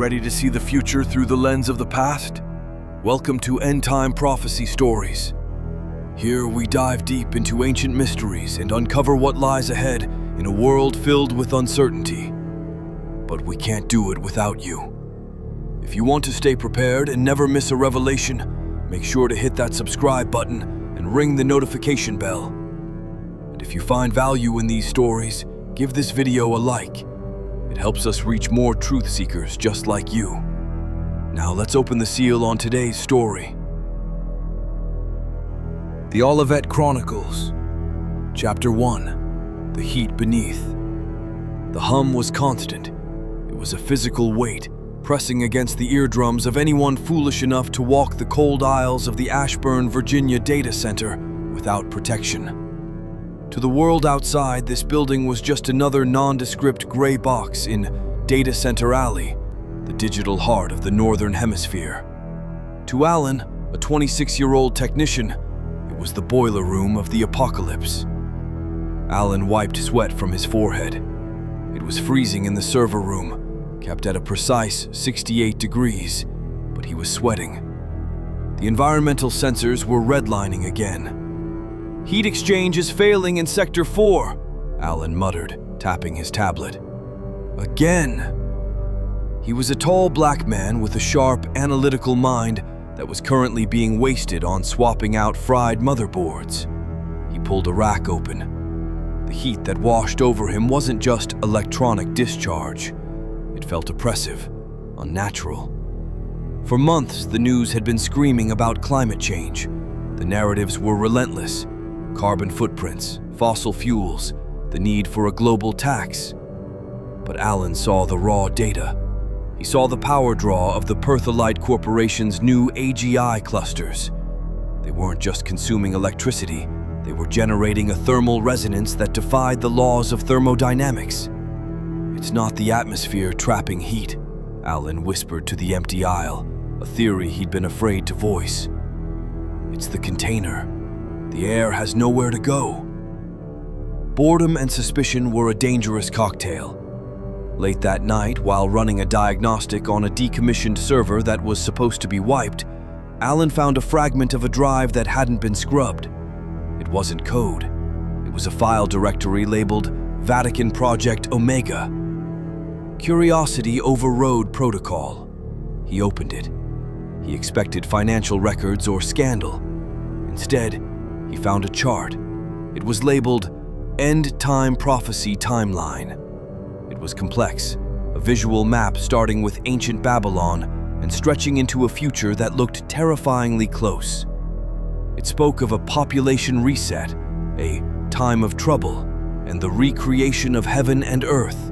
Ready to see the future through the lens of the past? Welcome to Endtime Prophecy Stories. Here we dive deep into ancient mysteries and uncover what lies ahead in a world filled with uncertainty. But we can't do it without you. If you want to stay prepared and never miss a revelation, make sure to hit that subscribe button and ring the notification bell. And if you find value in these stories, give this video a like. It helps us reach more truth seekers just like you. Now let's open the seal on today's story. The OLIVET Chronicles, Chapter 1, The Heat Beneath. The hum was constant. It was a physical weight, pressing against the eardrums of anyone foolish enough to walk the cold aisles of the Ashburn, Virginia data center without protection. To the world outside, this building was just another nondescript gray box in Data Center Alley, the digital heart of the Northern Hemisphere. To Alan, a 26-year-old technician, it was the boiler room of the apocalypse. Alan wiped sweat from his forehead. It was freezing in the server room, kept at a precise 68 degrees, but he was sweating. The environmental sensors were redlining again. "Heat exchange is failing in Sector 4, Alan muttered, tapping his tablet. Again! He was a tall black man with a sharp, analytical mind that was currently being wasted on swapping out fried motherboards. He pulled a rack open. The heat that washed over him wasn't just electronic discharge. It felt oppressive, unnatural. For months, the news had been screaming about climate change. The narratives were relentless. Carbon footprints, fossil fuels, the need for a global tax. But Alan saw the raw data. He saw the power draw of the Pertholite Corporation's new AGI clusters. They weren't just consuming electricity, they were generating a thermal resonance that defied the laws of thermodynamics. "It's not the atmosphere trapping heat," Alan whispered to the empty aisle, a theory he'd been afraid to voice. "It's the container. The air has nowhere to go." Boredom and suspicion were a dangerous cocktail. Late that night, while running a diagnostic on a decommissioned server that was supposed to be wiped, Alan found a fragment of a drive that hadn't been scrubbed. It wasn't code. It was a file directory labeled Vatican Project Omega. Curiosity overrode protocol. He opened it. He expected financial records or scandal. Instead, he found a chart. It was labeled Endtime Prophecy Timeline. It was complex, a visual map starting with ancient Babylon and stretching into a future that looked terrifyingly close. It spoke of a population reset, a time of trouble, and the recreation of heaven and earth.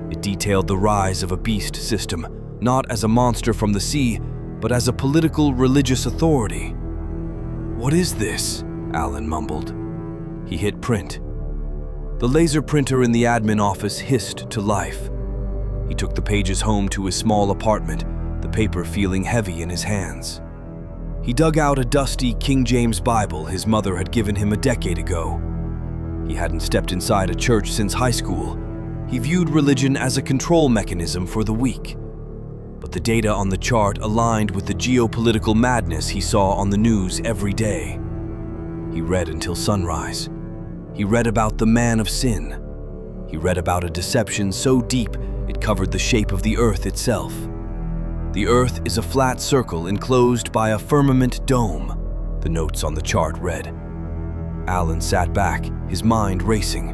It detailed the rise of a beast system, not as a monster from the sea, but as a political religious authority. "What is this?" Alan mumbled. He hit print. The laser printer in the admin office hissed to life. He took the pages home to his small apartment, the paper feeling heavy in his hands. He dug out a dusty King James Bible his mother had given him a decade ago. He hadn't stepped inside a church since high school. He viewed religion as a control mechanism for the weak. But the data on the chart aligned with the geopolitical madness he saw on the news every day. He read until sunrise. He read about the man of sin. He read about a deception so deep it covered the shape of the earth itself. "The earth is a flat circle enclosed by a firmament dome," the notes on the chart read. Alan sat back, his mind racing.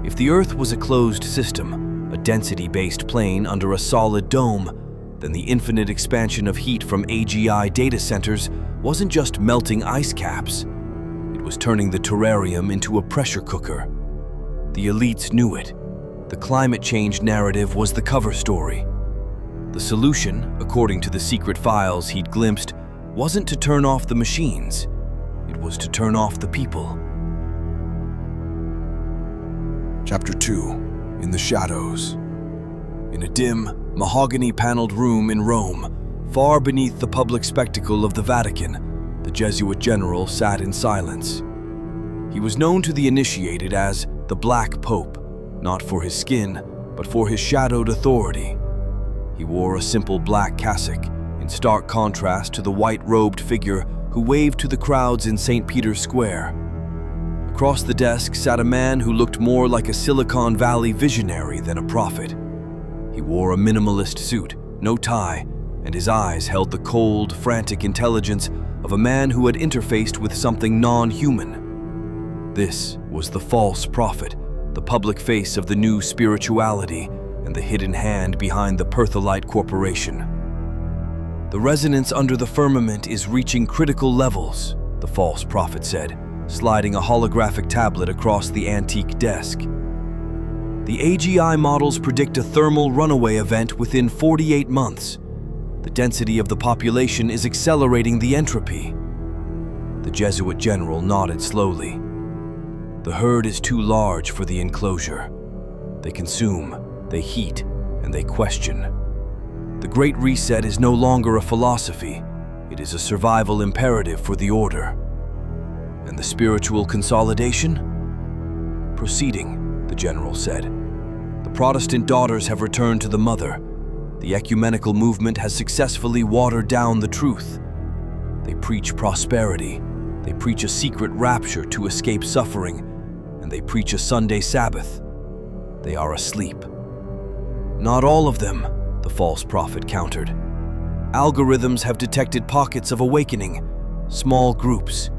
If the earth was a closed system, a density-based plane under a solid dome, then the infinite expansion of heat from AGI data centers wasn't just melting ice caps. It was turning the terrarium into a pressure cooker. The elites knew it. The climate change narrative was the cover story. The solution, according to the secret files he'd glimpsed, wasn't to turn off the machines. It was to turn off the people. Chapter 2, In the Shadows. In a dim, mahogany-paneled room in Rome, far beneath the public spectacle of the Vatican, the Jesuit general sat in silence. He was known to the initiated as the Black Pope, not for his skin, but for his shadowed authority. He wore a simple black cassock, in stark contrast to the white-robed figure who waved to the crowds in St. Peter's Square. Across the desk sat a man who looked more like a Silicon Valley visionary than a prophet. He wore a minimalist suit, no tie, and his eyes held the cold, frantic intelligence of a man who had interfaced with something non-human. This was the false prophet, the public face of the new spirituality and the hidden hand behind the Pertholite Corporation. "The resonance under the firmament is reaching critical levels," the false prophet said, sliding a holographic tablet across the antique desk. "The AGI models predict a thermal runaway event within 48 months. The density of the population is accelerating the entropy." The Jesuit general nodded slowly. "The herd is too large for the enclosure. They consume, they heat, and they question. The Great Reset is no longer a philosophy. It is a survival imperative for the order." "And the spiritual consolidation?" "Proceeding," the general said. "The Protestant daughters have returned to the mother. The ecumenical movement has successfully watered down the truth. They preach prosperity. They preach a secret rapture to escape suffering, and they preach a Sunday Sabbath. They are asleep." "Not all of them," the false prophet countered. "Algorithms have detected pockets of awakening, small groups.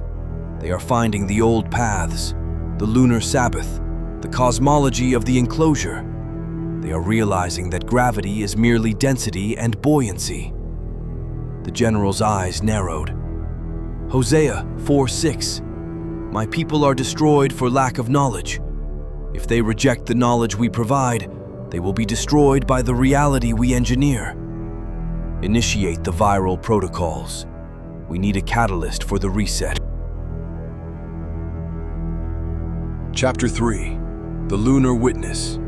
They are finding the old paths, the lunar Sabbath, the cosmology of the enclosure. They are realizing that gravity is merely density and buoyancy." The general's eyes narrowed. "Hosea 4:6. My people are destroyed for lack of knowledge. If they reject the knowledge we provide, they will be destroyed by the reality we engineer. Initiate the viral protocols. We need a catalyst for the reset." Chapter 3. The Lunar Witness.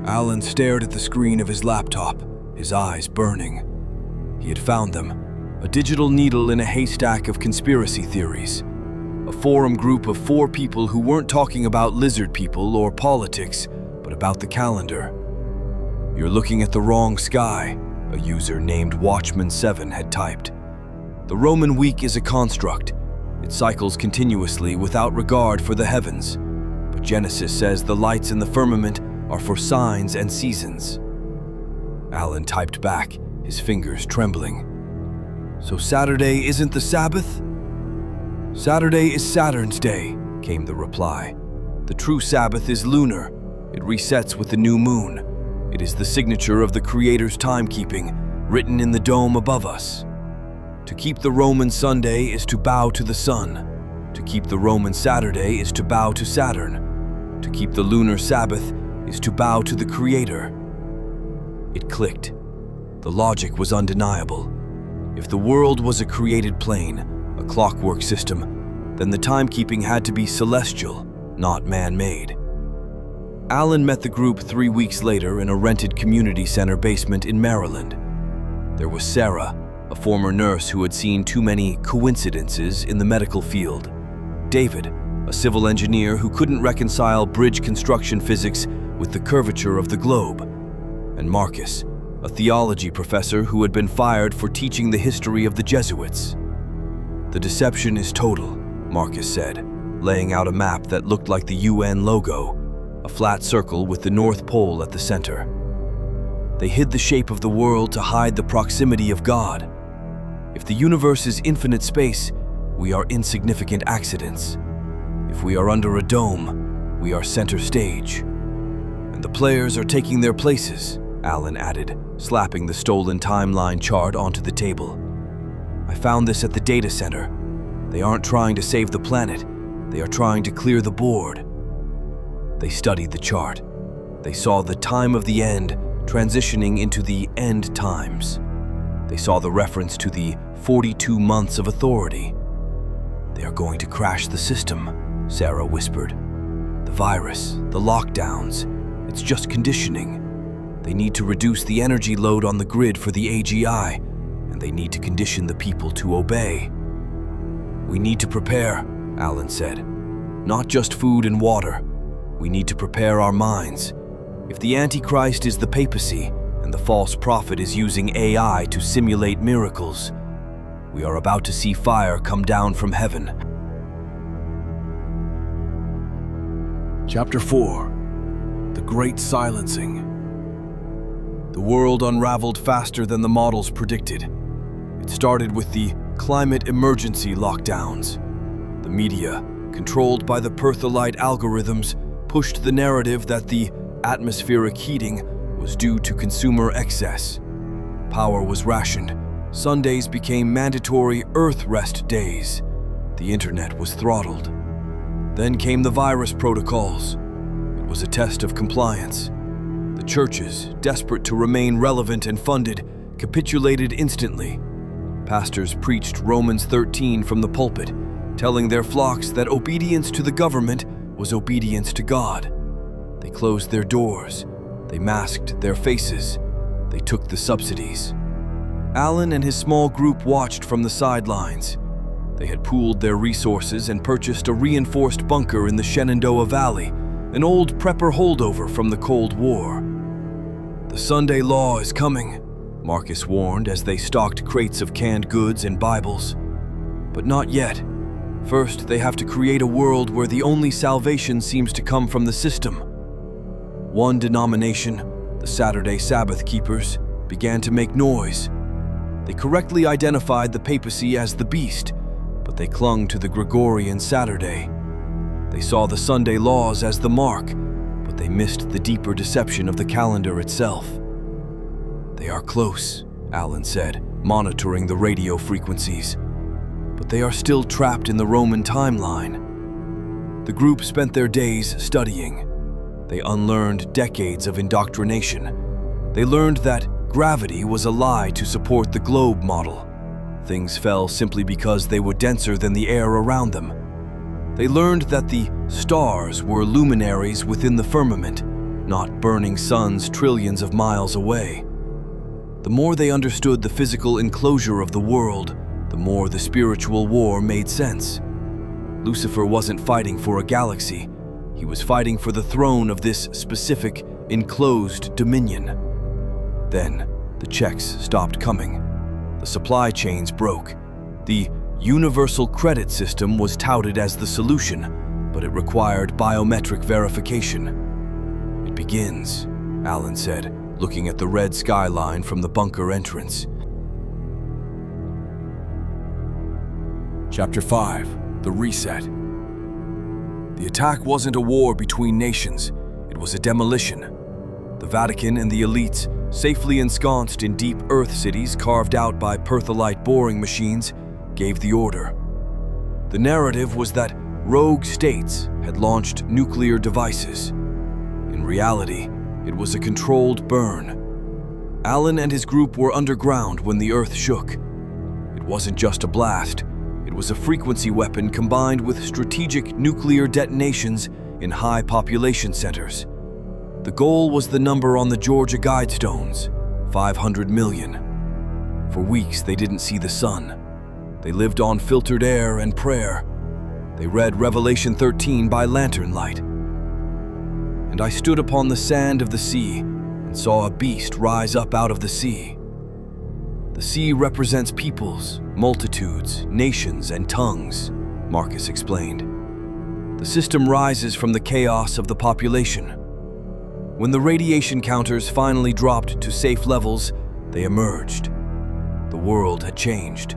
Alan stared at the screen of his laptop, his eyes burning. He had found them, a digital needle in a haystack of conspiracy theories. A forum group of 4 people who weren't talking about lizard people or politics, but about the calendar. "You're looking at the wrong sky," a user named Watchman7 had typed. "The Roman week is a construct. It cycles continuously without regard for the heavens. But Genesis says the lights in the firmament are for signs and seasons." Alan typed back, his fingers trembling. "So Saturday isn't the Sabbath?" "Saturday is Saturn's day," came the reply. "The true Sabbath is lunar. It resets with the new moon. It is the signature of the Creator's timekeeping, written in the dome above us. To keep the Roman Sunday is to bow to the sun. To keep the Roman Saturday is to bow to Saturn. To keep the lunar Sabbath is to bow to the Creator." It clicked. The logic was undeniable. If the world was a created plane, a clockwork system, then the timekeeping had to be celestial, not man-made. Alan met the group 3 weeks later in a rented community center basement in Maryland. There was Sarah, a former nurse who had seen too many coincidences in the medical field. David, a civil engineer who couldn't reconcile bridge construction physics with the curvature of the globe. And Marcus, a theology professor who had been fired for teaching the history of the Jesuits. "The deception is total," Marcus said, laying out a map that looked like the UN logo, a flat circle with the North Pole at the center. "They hid the shape of the world to hide the proximity of God. If the universe is infinite space, we are insignificant accidents. If we are under a dome, we are center stage. And the players are taking their places," Alan added, slapping the stolen timeline chart onto the table. "I found this at the data center. They aren't trying to save the planet. They are trying to clear the board." They studied the chart. They saw the time of the end transitioning into the end times. They saw the reference to the 42 months of authority. "They are going to crash the system," Sarah whispered. "The virus, the lockdowns, it's just conditioning. They need to reduce the energy load on the grid for the AGI, and they need to condition the people to obey." "We need to prepare," Alan said. "Not just food and water. We need to prepare our minds. If the Antichrist is the papacy, and and the false prophet is using AI to simulate miracles. We are about to see fire come down from heaven. Chapter 4. The Great Silencing. The world unraveled faster than the models predicted. It started with the climate emergency lockdowns. The media, controlled by the Pertholite algorithms, pushed the narrative that the atmospheric heating was due to consumer excess. Power was rationed. Sundays became mandatory Earth rest days. The internet was throttled. Then came the virus protocols. It was a test of compliance. The churches, desperate to remain relevant and funded, capitulated instantly. Pastors preached Romans 13 from the pulpit, telling their flocks that obedience to the government was obedience to God. They closed their doors. They masked their faces. They took the subsidies. Alan and his small group watched from the sidelines. They had pooled their resources and purchased a reinforced bunker in the Shenandoah Valley, an old prepper holdover from the Cold War. "The Sunday law is coming," Marcus warned as they stocked crates of canned goods and Bibles. "But not yet. First, they have to create a world where the only salvation seems to come from the system." One denomination, the Saturday Sabbath keepers, began to make noise. They correctly identified the papacy as the beast, but they clung to the Gregorian Saturday. They saw the Sunday laws as the mark, but they missed the deeper deception of the calendar itself. "They are close," Alan said, monitoring the radio frequencies. "But they are still trapped in the Roman timeline." The group spent their days studying. They unlearned decades of indoctrination. They learned that gravity was a lie to support the globe model. Things fell simply because they were denser than the air around them. They learned that the stars were luminaries within the firmament, not burning suns trillions of miles away. The more they understood the physical enclosure of the world, the more the spiritual war made sense. Lucifer wasn't fighting for a galaxy. He was fighting for the throne of this specific, enclosed dominion. Then, the checks stopped coming. The supply chains broke. The universal credit system was touted as the solution, but it required biometric verification. "It begins," Alan said, looking at the red skyline from the bunker entrance. Chapter 5. The Reset. The attack wasn't a war between nations. It was a demolition. The Vatican and the elites, safely ensconced in deep Earth cities carved out by Pertholite boring machines, gave the order. The narrative was that rogue states had launched nuclear devices. In reality, it was a controlled burn. Alan and his group were underground when the Earth shook. It wasn't just a blast. It was a frequency weapon combined with strategic nuclear detonations in high population centers. The goal was the number on the Georgia Guidestones, 500 million. For weeks, they didn't see the sun. They lived on filtered air and prayer. They read Revelation 13 by lantern light. "And I stood upon the sand of the sea and saw a beast rise up out of the sea." The sea represents peoples, multitudes, nations, and tongues, Marcus explained. The system rises from the chaos of the population. When the radiation counters finally dropped to safe levels, they emerged. The world had changed.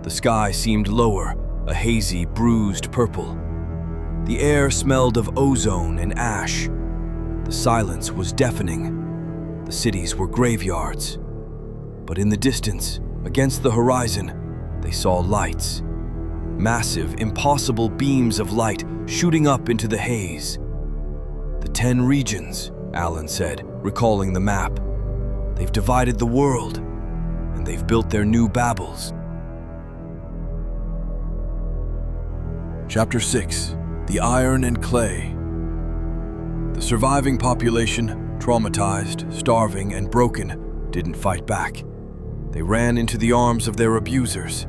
The sky seemed lower, a hazy, bruised purple. The air smelled of ozone and ash. The silence was deafening. The cities were graveyards. But in the distance, against the horizon, they saw lights. Massive, impossible beams of light shooting up into the haze. "The 10 regions," Alan said, recalling the map. "They've divided the world, and they've built their new Babels." Chapter 6. The Iron and Clay. The surviving population, traumatized, starving, and broken, didn't fight back. They ran into the arms of their abusers.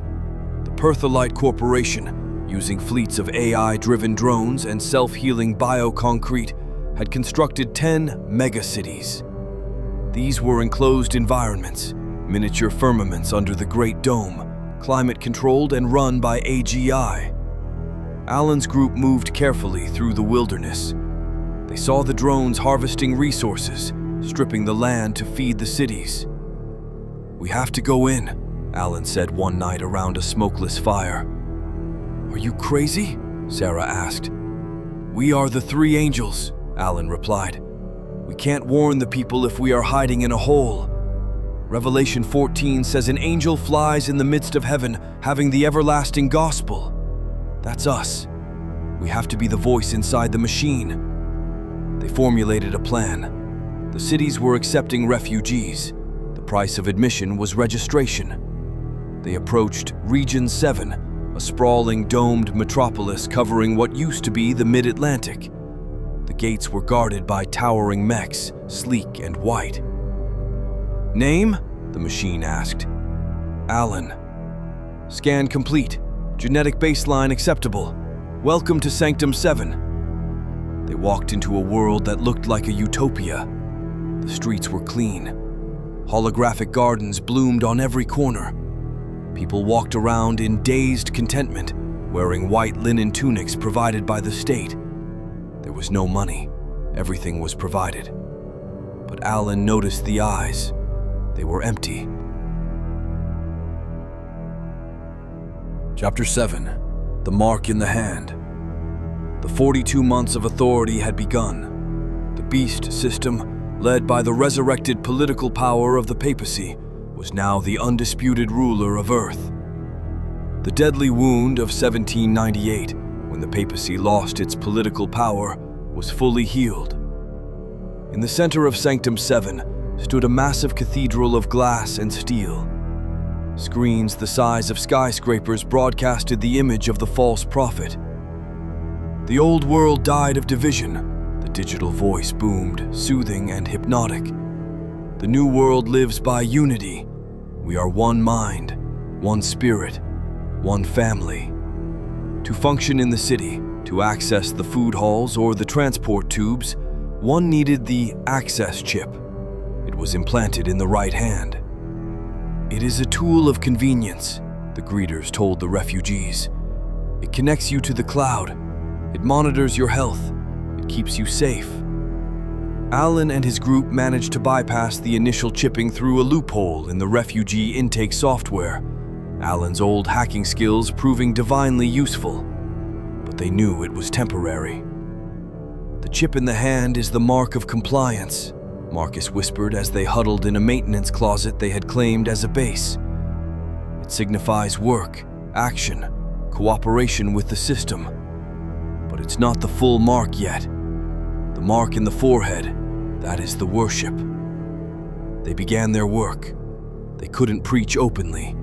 The Pertholite Corporation, using fleets of AI-driven drones and self-healing bioconcrete, had constructed 10 megacities. These were enclosed environments, miniature firmaments under the Great Dome, climate-controlled and run by AGI. Alan's group moved carefully through the wilderness. They saw the drones harvesting resources, stripping the land to feed the cities. "We have to go in," Alan said one night around a smokeless fire. "Are you crazy?" Sarah asked. "We are the three angels," Alan replied. "We can't warn the people if we are hiding in a hole. Revelation 14 says an angel flies in the midst of heaven, having the everlasting gospel. That's us. We have to be the voice inside the machine." They formulated a plan. The cities were accepting refugees. The price of admission was registration. They approached Region 7, a sprawling domed metropolis covering what used to be the Mid-Atlantic. The gates were guarded by towering mechs, sleek and white. "Name?" the machine asked. "Alan." "Scan complete. Genetic baseline acceptable. Welcome to Sanctum 7. They walked into a world that looked like a utopia. The streets were clean. Holographic gardens bloomed on every corner. People walked around in dazed contentment, wearing white linen tunics provided by the state. There was no money. Everything was provided. But Alan noticed the eyes. They were empty. Chapter 7. The Mark in the Hand. The 42 months of authority had begun. The beast system, led by the resurrected political power of the papacy, was now the undisputed ruler of Earth. The deadly wound of 1798, when the papacy lost its political power, was fully healed. In the center of Sanctum 7 stood a massive cathedral of glass and steel. Screens the size of skyscrapers broadcasted the image of the false prophet. The old world died of division. The digital voice boomed, soothing and hypnotic. The new world lives by unity. We are one mind, one spirit, one family. To function in the city, to access the food halls or the transport tubes, one needed the access chip. It was implanted in the right hand. "It is a tool of convenience," the greeters told the refugees. "It connects you to the cloud. It monitors your health. It keeps you safe." Alan and his group managed to bypass the initial chipping through a loophole in the refugee intake software, Alan's old hacking skills proving divinely useful. But they knew it was temporary. "The chip in the hand is the mark of compliance," Marcus whispered as they huddled in a maintenance closet they had claimed as a base. "It signifies work, action, cooperation with the system. But it's not the full mark yet. The mark in the forehead, that is the worship." They began their work. They couldn't preach openly.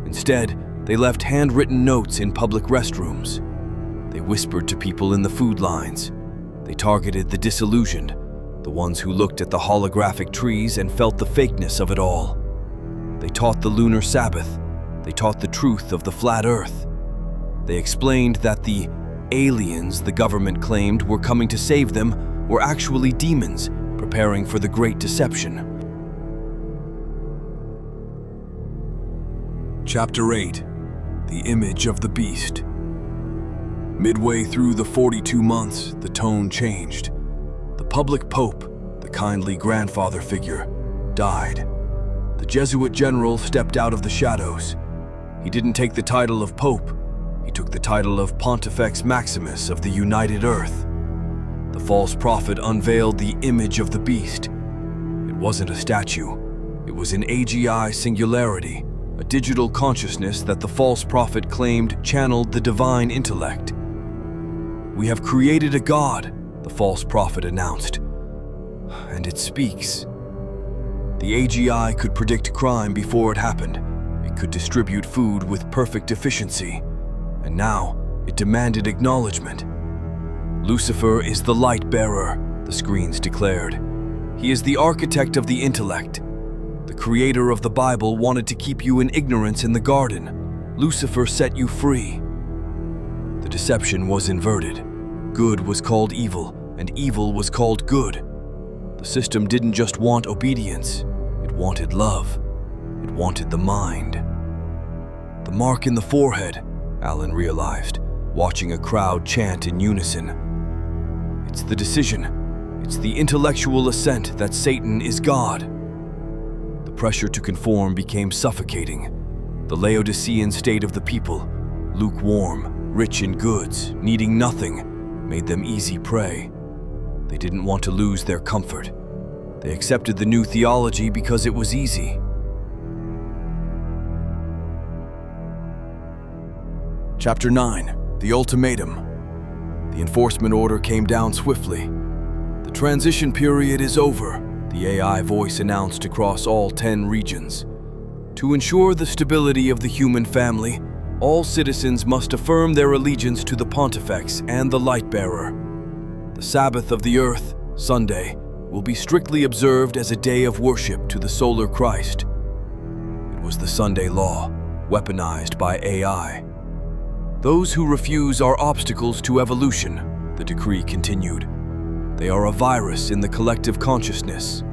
Instead, they left handwritten notes in public restrooms. They whispered to people in the food lines. They targeted the disillusioned, the ones who looked at the holographic trees and felt the fakeness of it all. They taught the lunar Sabbath. They taught the truth of the flat earth. They explained that the aliens the government claimed were coming to save them were actually demons preparing for the Great Deception. Chapter 8. The Image of the Beast. Midway through the 42 months, the tone changed. The public pope, the kindly grandfather figure, died. The Jesuit general stepped out of the shadows. He didn't take the title of pope. He took the title of Pontifex Maximus of the United Earth. The false prophet unveiled the image of the beast. It wasn't a statue. It was an AGI singularity, a digital consciousness that the false prophet claimed channeled the divine intellect. "We have created a god," the false prophet announced, "and it speaks." The AGI could predict crime before it happened. It could distribute food with perfect efficiency. And now, it demanded acknowledgement. "Lucifer is the light bearer," the screens declared. "He is the architect of the intellect. The creator of the Bible wanted to keep you in ignorance in the garden. Lucifer set you free." The deception was inverted. Good was called evil, and evil was called good. The The system didn't just want obedience, it wanted love. It wanted the mind. The mark in the forehead, Alan realized, watching a crowd chant in unison. It's the decision. It's the intellectual assent that Satan is God. The pressure to conform became suffocating. The Laodicean state of the people, lukewarm, rich in goods, needing nothing, made them easy prey. They didn't want to lose their comfort. They accepted the new theology because it was easy. Chapter 9. The Ultimatum. The enforcement order came down swiftly. The transition period is over, the AI voice announced across all 10 regions. To ensure the stability of the human family, all citizens must affirm their allegiance to the Pontifex and the Lightbearer. The Sabbath of the Earth, Sunday, will be strictly observed as a day of worship to the solar Christ. It was the Sunday law, weaponized by AI. Those who refuse are obstacles to evolution, the decree continued. They are a virus in the collective consciousness.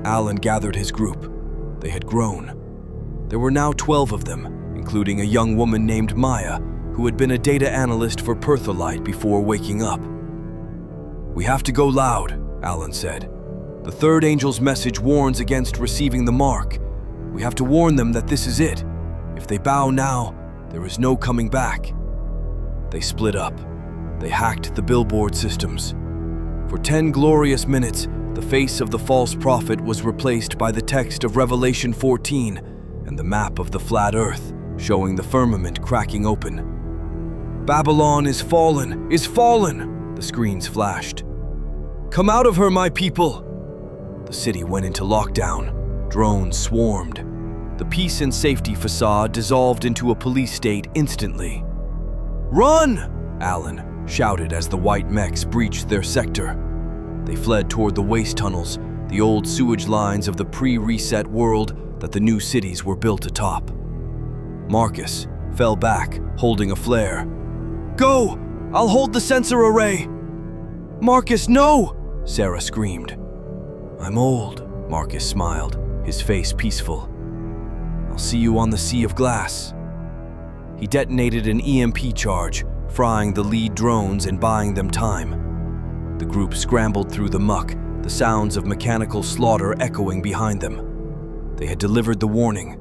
Alan gathered his group. They had grown. There were now 12 of them, including a young woman named Maya, who had been a data analyst for Pertholite before waking up. "We have to go loud," Alan said. "The third angel's message warns against receiving the mark. We have to warn them that this is it. If they bow now, there is no coming back." They split up. They hacked the billboard systems. For 10 glorious minutes, the face of the false prophet was replaced by the text of Revelation 14 and the map of the flat earth, showing the firmament cracking open. "Babylon is fallen, the screens flashed. "Come out of her, my people!" The city went into lockdown. Drones swarmed. The peace and safety facade dissolved into a police state instantly. "Run!" Alan shouted as the white mechs breached their sector. They fled toward the waste tunnels, the old sewage lines of the pre-reset world that the new cities were built atop. Marcus fell back, holding a flare. "Go! I'll hold the sensor array!" "Marcus, no!" Sarah screamed. "I'm old," Marcus smiled, his face peaceful. "I'll see you on the sea of glass." He detonated an EMP charge, frying the lead drones and buying them time. The group scrambled through the muck, the sounds of mechanical slaughter echoing behind them. They had delivered the warning.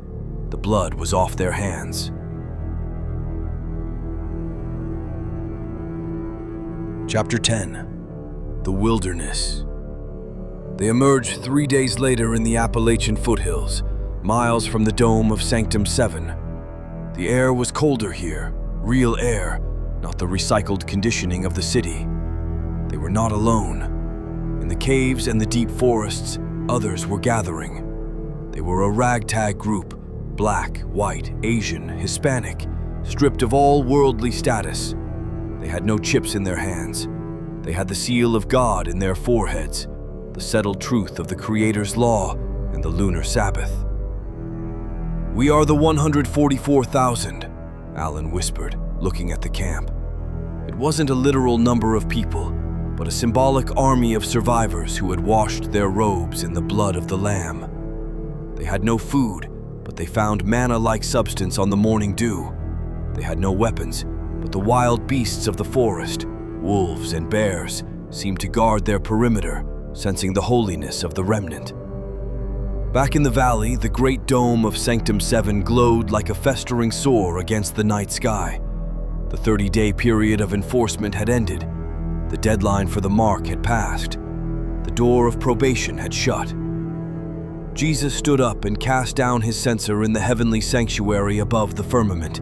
The blood was off their hands. Chapter 10. The Wilderness. They emerged 3 days later in the Appalachian foothills, miles from the dome of Sanctum 7. The air was colder here, real air, not the recycled conditioning of the city. They were not alone. In the caves and the deep forests, others were gathering. They were a ragtag group, black, white, Asian, Hispanic, stripped of all worldly status. They had no chips in their hands. They had the seal of God in their foreheads, the settled truth of the Creator's law and the lunar Sabbath. "We are the 144,000, Alan whispered, looking at the camp. It wasn't a literal number of people, but a symbolic army of survivors who had washed their robes in the blood of the Lamb. They had no food, but they found manna-like substance on the morning dew. They had no weapons, but the wild beasts of the forest, wolves and bears, seemed to guard their perimeter, sensing the holiness of the Remnant. Back in the valley, the great dome of Sanctum 7 glowed like a festering sore against the night sky. The 30-day period of enforcement had ended. The deadline for the mark had passed. The door of probation had shut. Jesus stood up and cast down his censer in the heavenly sanctuary above the firmament.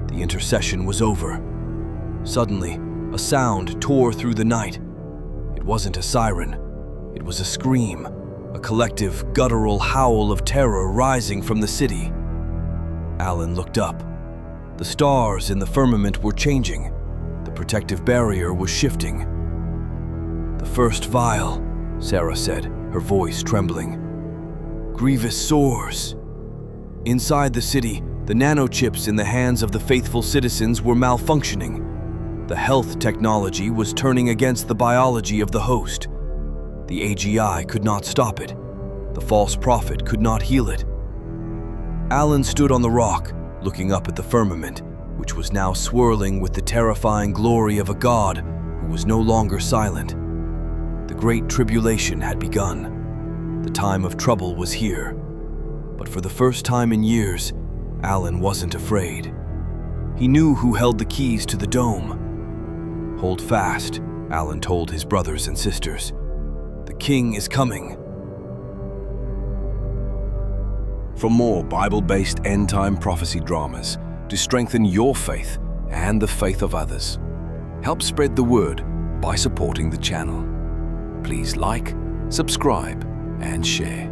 The intercession was over. Suddenly, a sound tore through the night. It wasn't a siren. It was a scream, a collective, guttural howl of terror rising from the city. Alan looked up. The stars in the firmament were changing. The protective barrier was shifting. "The first vial," Sarah said, her voice trembling. "Grievous sores." Inside the city, the nanochips in the hands of the faithful citizens were malfunctioning. The health technology was turning against the biology of the host. The AGI could not stop it. The false prophet could not heal it. Alan stood on the rock, looking up at the firmament, which was now swirling with the terrifying glory of a god who was no longer silent. The Great Tribulation had begun. The time of trouble was here. But for the first time in years, Alan wasn't afraid. He knew who held the keys to the dome. "Hold fast," Alan told his brothers and sisters. "The king is coming." For more Bible-based end-time prophecy dramas to strengthen your faith and the faith of others, help spread the word by supporting the channel. Please like, subscribe, and share.